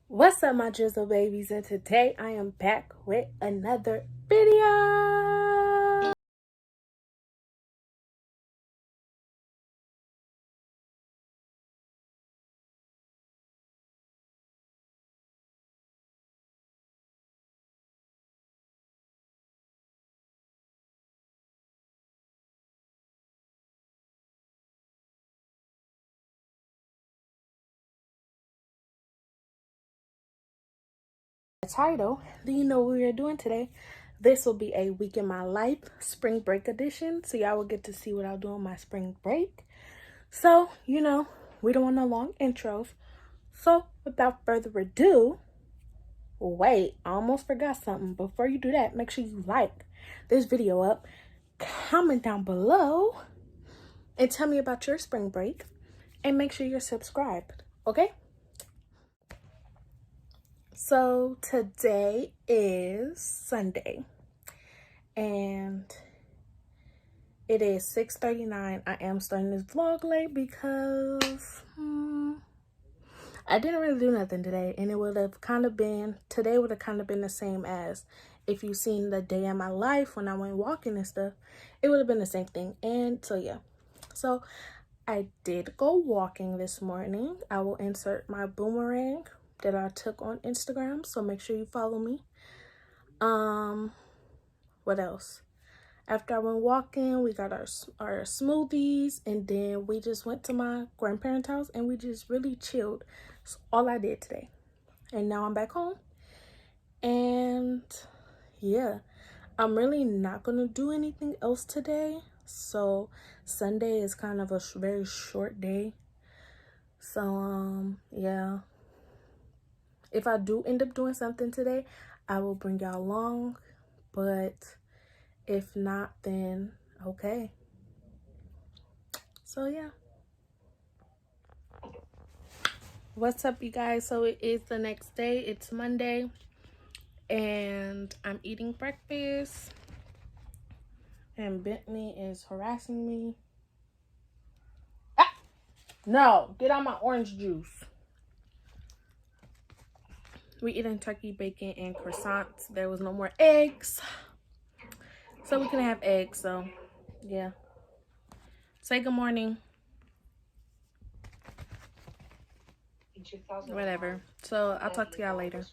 What's up, my drizzle babies, and today I am back with another video. The title, do you know what we are doing today? This will be a week in my life spring break edition, so y'all will get to see what I'll do on my spring break. So, we don't want no long intros. So, without further ado, wait, I almost forgot something. Before you do that, make sure you like this video up, comment down below, and tell me about your spring break, and make sure you're subscribed, okay? So today is Sunday and it is 6:39. I am starting this vlog late because I didn't really do nothing today, and today would have kind of been the same as if you seen the day in my life when I went walking and stuff. It would have been the same thing. And so yeah, so I did go walking this morning. I will insert my boomerang that I took on Instagram, so make sure you follow me. What else? After I went walking, we got our smoothies, and then we just went to my grandparents' house and we just really chilled. That's all I did today. And now I'm back home. And yeah, I'm really not gonna do anything else today. So Sunday is kind of a very short day. So yeah, if I do end up doing something today, I will bring y'all along, but if not, then okay. So yeah, what's up, you guys? So it is the next day. It's Monday and I'm eating breakfast and Bentley is harassing me. No, get out my orange juice. We eating turkey, bacon, and croissants. There was no more eggs, so we couldn't have eggs. So yeah, say good morning. Whatever. So I'll talk to y'all later.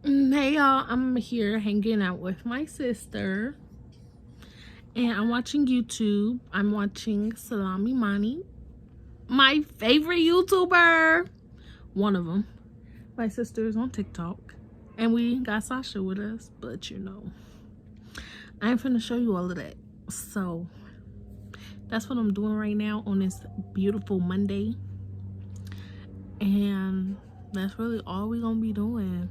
Hey y'all, I'm here hanging out with my sister and I'm watching YouTube. I'm watching Salami Mani, my favorite YouTuber, one of them. My sister is on TikTok and we got Sasha with us, but I ain't finna show you all of that. So that's what I'm doing right now on this beautiful Monday, and that's really all we gonna be doing.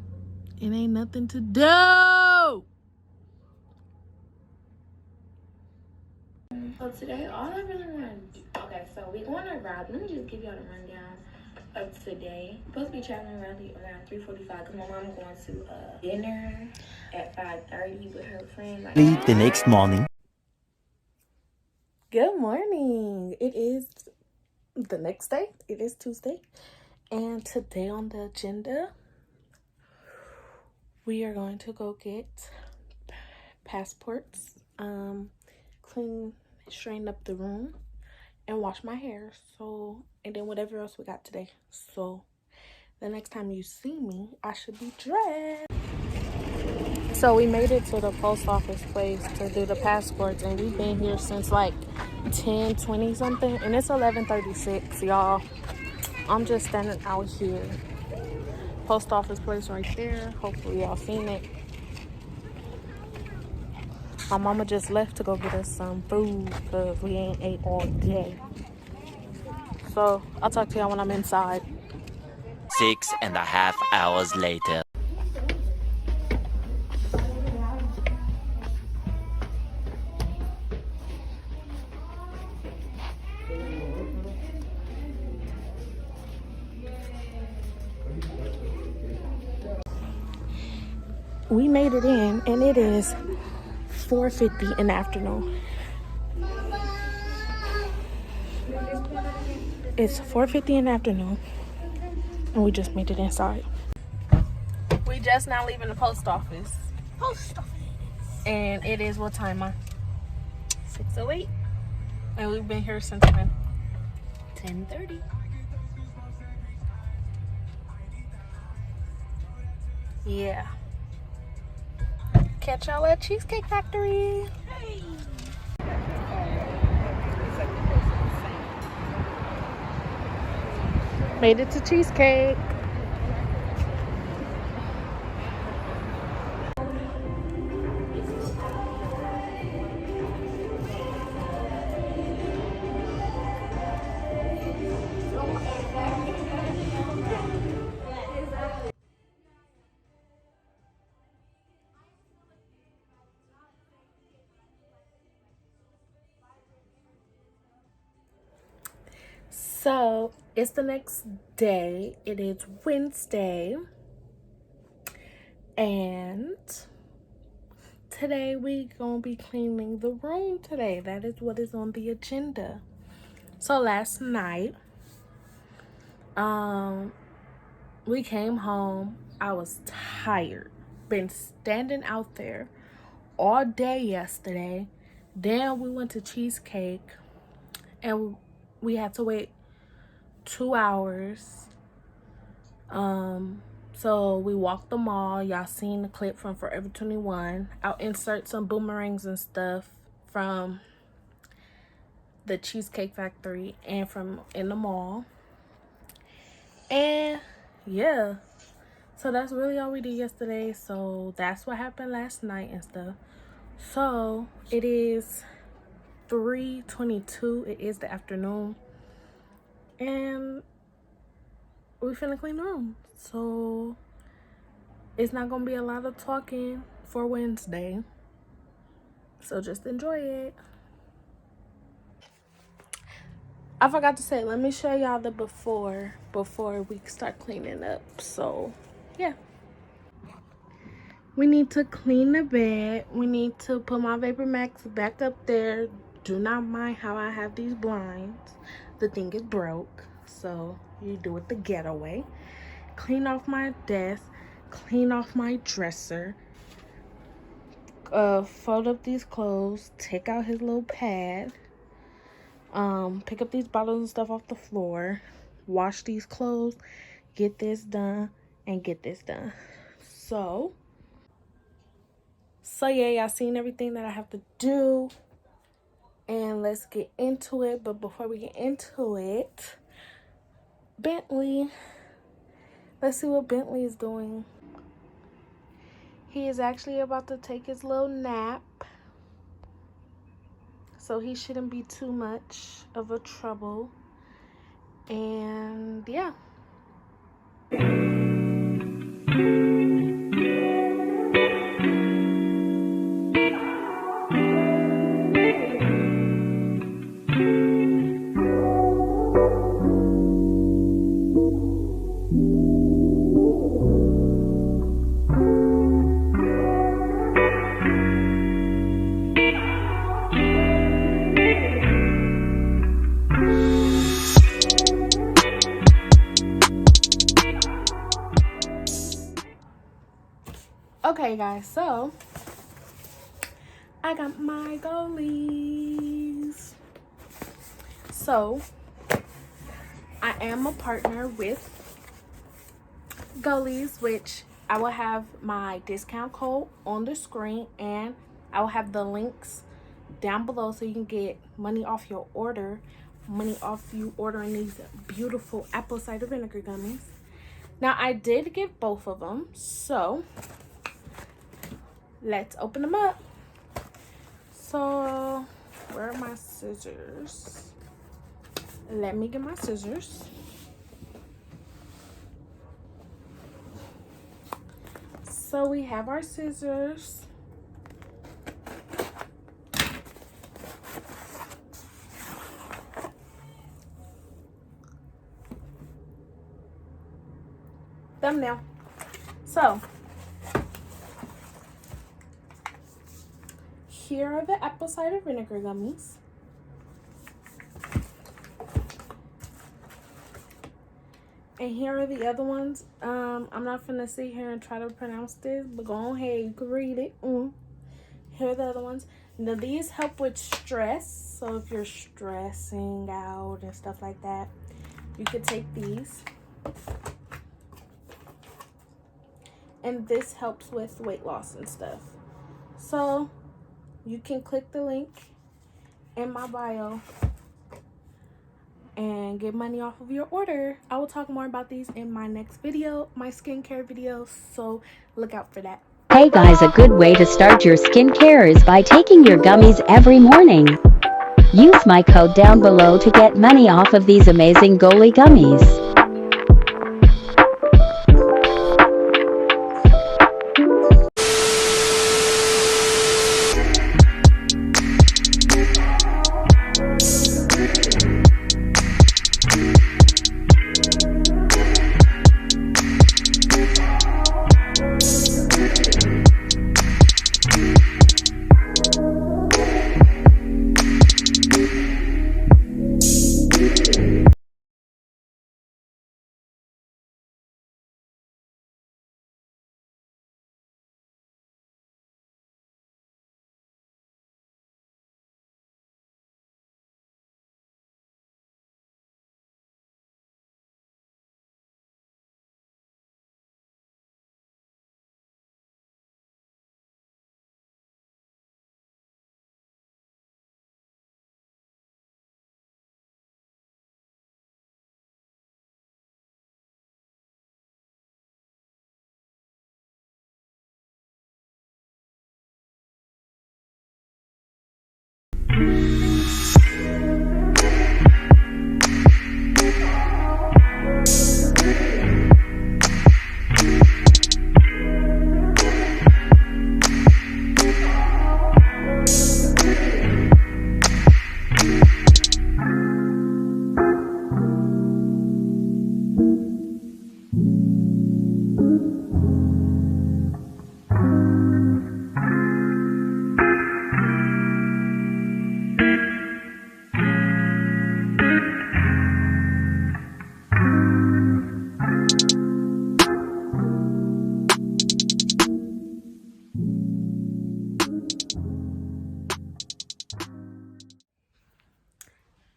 It ain't nothing to do. So today, all I really want to do, okay, so we going to ride. Let me just give y'all the rundown of today. Supposed to be traveling around 3:45 because my mom going to dinner at 5:30 with her friend. The next morning. Good morning. It is the next day. It is Tuesday. And today on the agenda, we are going to go get passports, straighten up the room, and wash my hair. So, and then whatever else we got today. So, the next time you see me, I should be dressed. So we made it to the post office place to do the passports, and we've been here since like 10:20 something, and it's 11:36, y'all. I'm just standing out here. Post office place right there. Hopefully y'all seen it. My mama just left to go get us some food because we ain't ate all day. So I'll talk to y'all when I'm inside. 6.5 hours later. We made it in, and it is 4:50 in the afternoon. It's 4:50 in the afternoon, And we just made it inside. We just now leaving the post office. And it is what time, Ma? 6:08. And we've been here since when? 10:30. Yeah. Catch y'all at Cheesecake Factory. Hey. Made it to Cheesecake. So it's the next day. It is Wednesday. And today we gonna be cleaning the room today. That is what is on the agenda. So last night, we came home. I was tired. Been standing out there all day yesterday. Then we went to Cheesecake and we had to wait 2 hours. So we walked the mall. Y'all seen the clip from Forever 21. I'll insert some boomerangs and stuff from the Cheesecake Factory and from in the mall. And yeah, so that's really all we did yesterday. So that's what happened last night and stuff. So it is 3:22. It is the afternoon. And we finna clean the room. So it's not gonna be a lot of talking for Wednesday. So just enjoy it. I forgot to say, let me show y'all the before we start cleaning up. So yeah. We need to clean the bed. We need to put my Vapor Max back up there. Do not mind how I have these blinds. The thing is broke. So you do it the ghetto way. Clean off my desk. Clean off my dresser. Fold up these clothes. Take out his little pad. Pick up these bottles and stuff off the floor. Wash these clothes. Get this done. And get this done. So yeah, y'all seen everything that I have to do. And let's get into it. But before we get into it, Bentley. Let's see what Bentley is doing. He is actually about to take his little nap. So he shouldn't be too much of a trouble. And yeah. Okay, guys, so I got my goalies. So I am a partner with Goalies, which I will have my discount code on the screen, and I will have the links down below so you can get money off your order, money off you ordering these beautiful apple cider vinegar gummies. Now, I did get both of them, so let's open them up. So, where are my scissors? Let me get my scissors. So we have our scissors. Thumbnail. So here are the apple cider vinegar gummies. And here are the other ones. I'm not gonna sit here and try to pronounce this, but go ahead, you can read it. Here are the other ones. Now these help with stress. So if you're stressing out and stuff like that, you could take these. And this helps with weight loss and stuff. So you can click the link in my bio and get money off of your order. I will talk more about these in my next video, my skincare video, so look out for that. Hey guys, a good way to start your skincare is by taking your gummies every morning. Use my code down below to get money off of these amazing Goli gummies.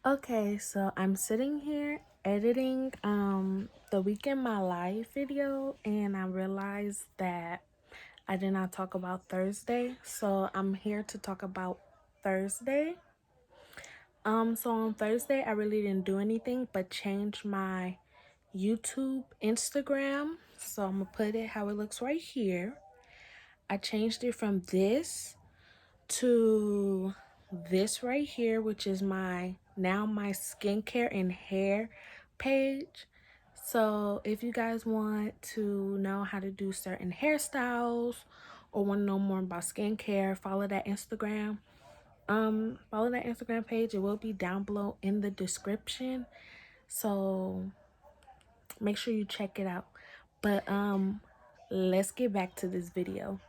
Okay, so I'm sitting here editing the Week in My Life video, and I realized that I did not talk about Thursday, so I'm here to talk about Thursday. So on Thursday I really didn't do anything but change my YouTube Instagram. So I'm gonna put it how it looks right here. I changed it from this to this right here, which is my skincare and hair page. So if you guys want to know how to do certain hairstyles or want to know more about skincare, follow that Instagram page. It will be down below in the description, so make sure you check it out. But let's get back to this video.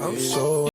I'm so